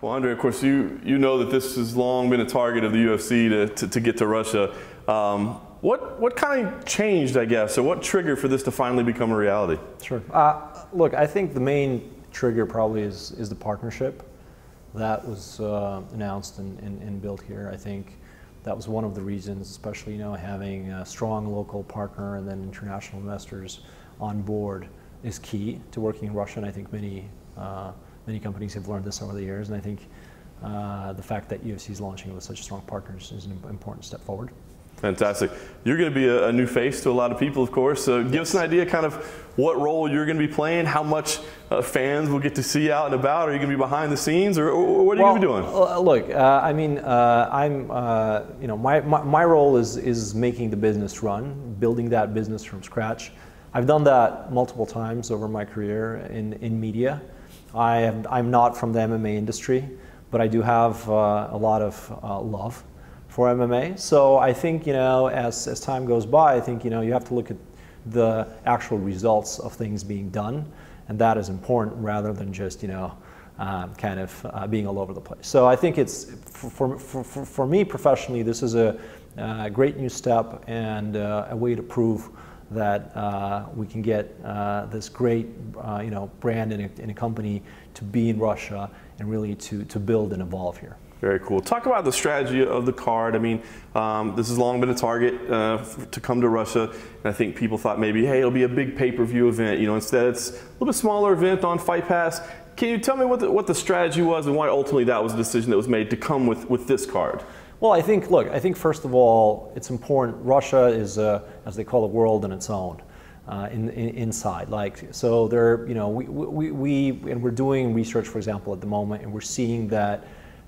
Well, Andre, of course, you know that this has long been a target of the UFC to get to Russia. What kind of changed, I guess, or what triggered for this to finally become a reality? Sure. Look, I think the main trigger probably is the partnership that was announced and built here. I think that was one of the reasons, especially having a strong local partner and then international investors on board is key to working in Russia. And I think many companies have learned this over the years. And I think the fact that UFC is launching with such strong partners is an important step forward. Fantastic. You're going to be a new face to a lot of people, of course. Give us an idea kind of what role you're going to be playing, how much fans will get to see out and about. Are you going to be behind the scenes, or what are you going to be doing? Look, I mean, my role is making the business run, building that business from scratch. I've done that multiple times over my career in media. I'm not from the MMA industry, but I do have a lot of love for MMA. So I think, as time goes by, I think, you have to look at the actual results of things being done, and that is important rather than just, kind of being all over the place. So I think it's, for me professionally, this is a great new step and a way to prove that we can get this great, brand in a company to be in Russia and really to build and evolve here. Very cool. Talk about the strategy of the card. I mean, this has long been a target to come to Russia, and I think people thought maybe, hey, it'll be a big pay-per-view event. Instead it's a little bit smaller event on Fight Pass. Can you tell me what the strategy was and why ultimately that was a decision that was made to come with this card? Well, I think first of all, it's important. Russia is, as they call it, a world in its own. Inside, so there, and we're doing research, for example, at the moment, and we're seeing that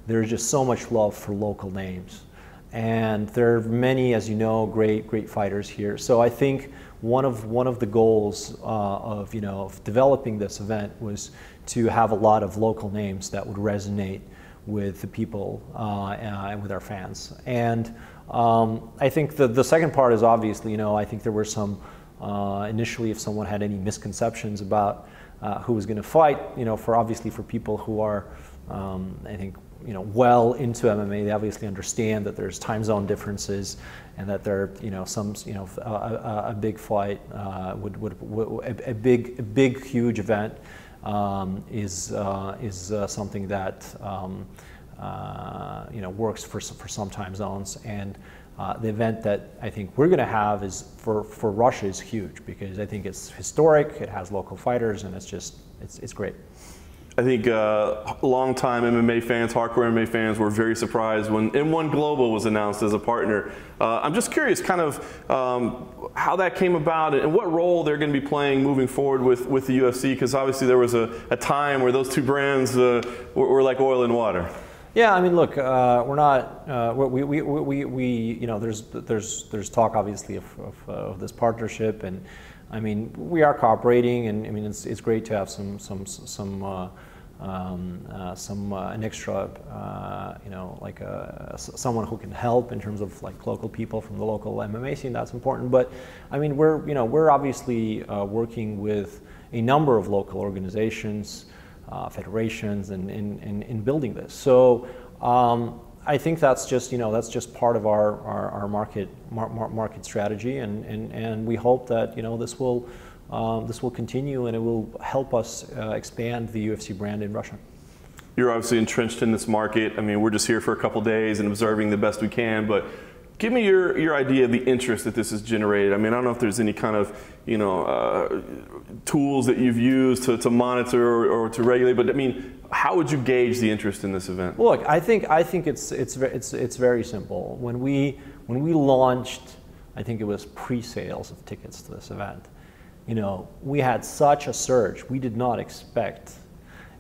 there's just so much love for local names, and there are many, as you know, great fighters here. So I think one of the goals of developing this event was to have a lot of local names that would resonate with the people and with our fans. And I think the second part is obviously, I think there were some initially, if someone had any misconceptions about who was going to fight, for people who are, I think, well into MMA, they obviously understand that there's time zone differences, and that there, a big fight a big huge event is something that works for some time zones. And the event that I think we're going to have is for Russia is huge, because I think it's historic, it has local fighters, and it's great. I think long-time MMA fans, hardcore MMA fans, were very surprised when M1 Global was announced as a partner. I'm just curious kind of how that came about and what role they're going to be playing moving forward with the UFC, because obviously there was a time where those two brands were like oil and water. Yeah, I mean, look, we're not. There's talk obviously of this partnership, and I mean, we are cooperating, and I mean, it's great to have an extra, someone who can help in terms of local people from the local MMA scene. That's important. But I mean, we're obviously working with a number of local organizations, federations, and in building this. So I think that's just part of our market strategy, and we hope that this will continue, and it will help us expand the UFC brand in Russia. You're obviously entrenched in this market. I mean, we're just here for a couple days and observing the best we can, but give me your idea of the interest that this has generated. I mean, I don't know if there's any kind of tools that you've used to monitor or to regulate, but I mean, how would you gauge the interest in this event? Look, I think it's very simple. When we launched, I think it was pre-sales of tickets to this event. We had such a surge we did not expect,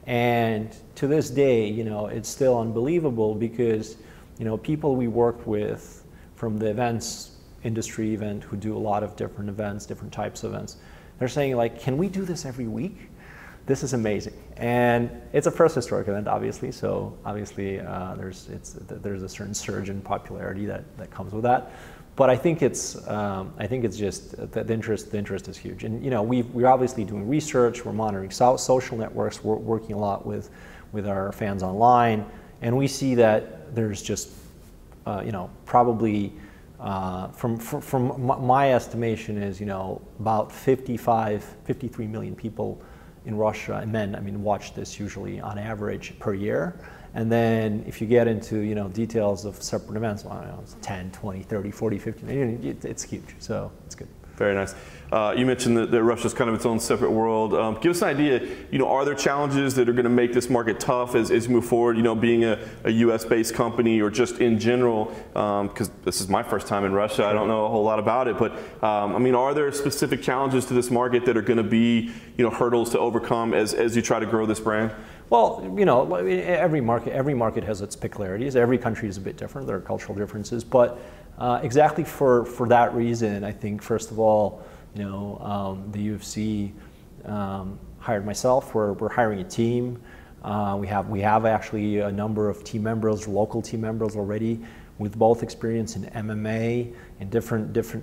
and to this day, it's still unbelievable, because people we work with from the events industry who do a lot of different events, different types of events, they're saying can we do this every week? This is amazing, and it's a first historic event, obviously. So obviously, there's a certain surge in popularity that comes with that. But I think it's just the interest is huge, and we're obviously doing research. We're monitoring social networks. We're working a lot with with our fans online, and we see that there's just probably from my estimation is about 53 million people in Russia, and men watch this usually on average per year. And then if you get into details of separate events, well, I don't know, it's 10, 20, 30, 40, 50 million, it's huge, so it's good. Very nice. You mentioned that Russia's kind of its own separate world. Give us an idea, are there challenges that are going to make this market tough as you move forward, being a US-based company or just in general, because this is my first time in Russia, I don't know a whole lot about it, but are there specific challenges to this market that are going to be, hurdles to overcome as you try to grow this brand? Well, every market has its peculiarities. Every country is a bit different. There are cultural differences, but exactly for that reason, I think first of all, the UFC hired myself. We're hiring a team. We have actually a number of team members, local team members already, with both experience in MMA in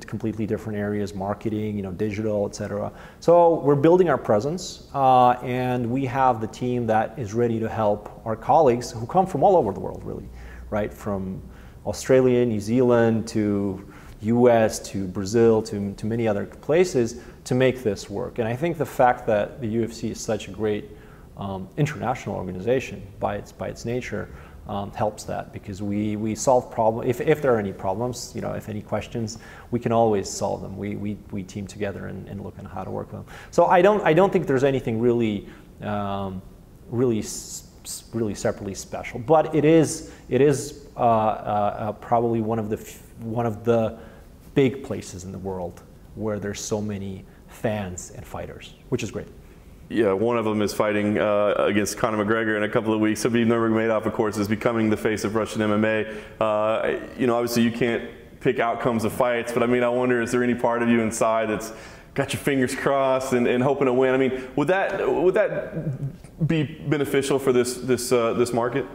completely different areas, marketing, digital, etc. So we're building our presence, and we have the team that is ready to help our colleagues who come from all over the world, really, right? From Australia, New Zealand, to US, to Brazil, to many other places to make this work. And I think the fact that the UFC is such a great international organization by its nature helps that, because we solve problems. If there are any problems, if any questions, we can always solve them. We team together and look at how to work with them. So I don't think there's anything really separately special, but it is probably one of the big places in the world where there's so many fans and fighters, which is great. Yeah, one of them is fighting against Conor McGregor in a couple of weeks. Khabib Nurmagomedov, of course, is becoming the face of Russian MMA. Obviously you can't pick outcomes of fights, but I wonder, is there any part of you inside that's got your fingers crossed and hoping to win? Would that be beneficial for this market?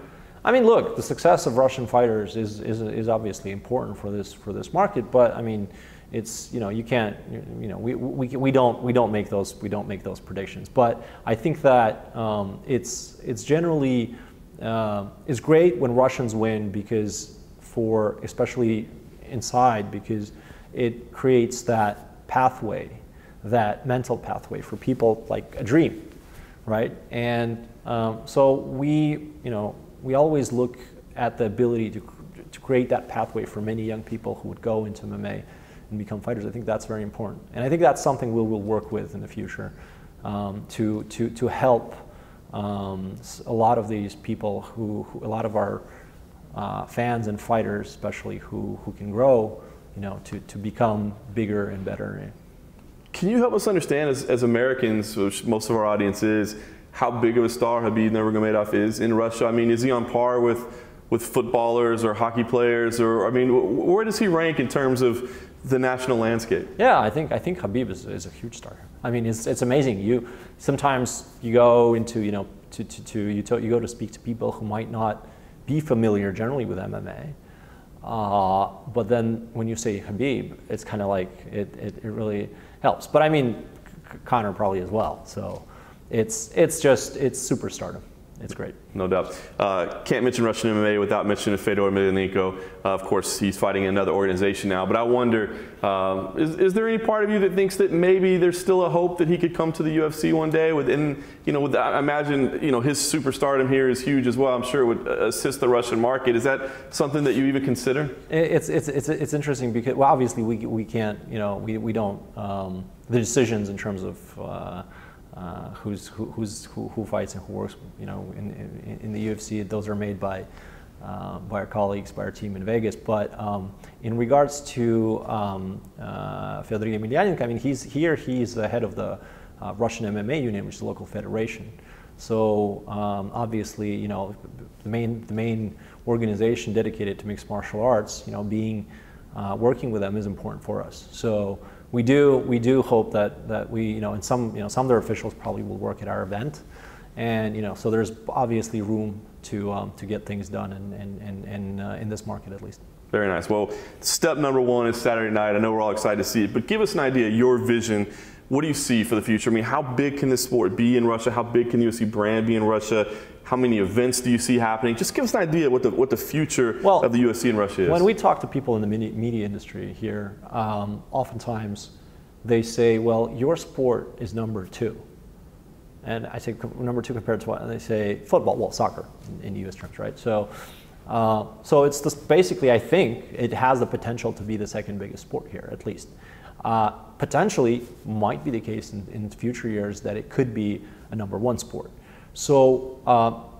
Look, the success of Russian fighters is obviously important for this market, but it's you can't we don't make those predictions. But I think that it's generally it's great when Russians win, because especially inside, because it creates that pathway, that mental pathway for people, like a dream, right? And so we always look at the ability to create that pathway for many young people who would go into MMA and become fighters. I think that's very important, and I think that's something we'll work with in the future to help a lot of these people a lot of our fans and fighters, especially who can grow, to become bigger and better. Can you help us understand, as Americans, which most of our audience is, how big of a star Khabib Nurmagomedov is in Russia? Is he on par with footballers or hockey players, or where does he rank in terms of the national landscape? Yeah, I think Khabib is a huge star. It's amazing. Sometimes you go into you go to speak to people who might not be familiar generally with MMA, but then when you say Khabib, it's kind of like it really helps. But Conor probably as well. So it's superstardom. It's great. No doubt. Can't mention Russian MMA without mentioning Fedor Emelianenko. Of course, he's fighting in another organization now. But I wonder, is there any part of you that thinks that maybe there's still a hope that he could come to the UFC one day? I imagine, his superstardom here is huge as well. I'm sure it would assist the Russian market. Is that something that you even consider? It's interesting because, well, obviously we can't, we don't, the decisions in terms of who fights and who works, in the UFC. Those are made by our colleagues, by our team in Vegas. But in regards to Fedor Emelianenko, he's the head of the Russian MMA union, which is a local federation. So obviously, the main organization dedicated to mixed martial arts, working with them is important for us. So we do hope that we, and some of their officials probably will work at our event, and so there's obviously room to get things done in this market at least. Very nice. Well, step number one is Saturday night. I know we're all excited to see it, but give us an idea, your vision what do you see for the future? I mean, how big can this sport be in Russia? How big can the UFC brand be in Russia? How many events do you see happening? Just give us an idea what the future of the UFC in Russia is. When we talk to people in the media industry here, oftentimes they say, well, your sport is number 2. And I say number 2 compared to what? And they say football, well, soccer in US terms, right? So it's this, basically, I think it has the potential to be the second biggest sport here, at least. Potentially might be the case in future years that it could be a number 1 sport. So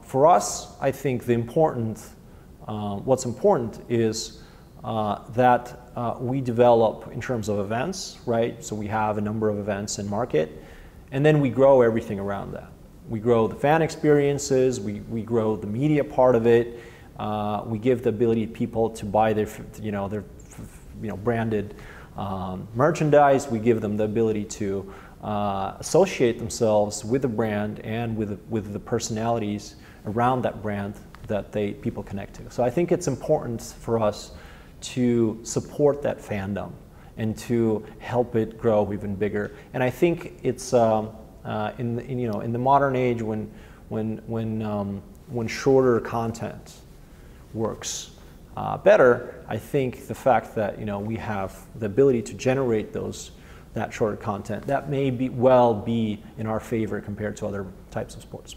for us, I think what's important is that we develop in terms of events, right? So we have a number of events in market, and then we grow everything around that. We grow the fan experiences, we grow the media part of it, we give the ability to people to buy their branded merchandise, we give them the ability to associate themselves with the brand and with the personalities around that brand that people connect to. So I think it's important for us to support that fandom and to help it grow even bigger. And I think it's in the modern age when shorter content works better, I think the fact that we have the ability to generate that shorter content, that may be in our favor compared to other types of sports.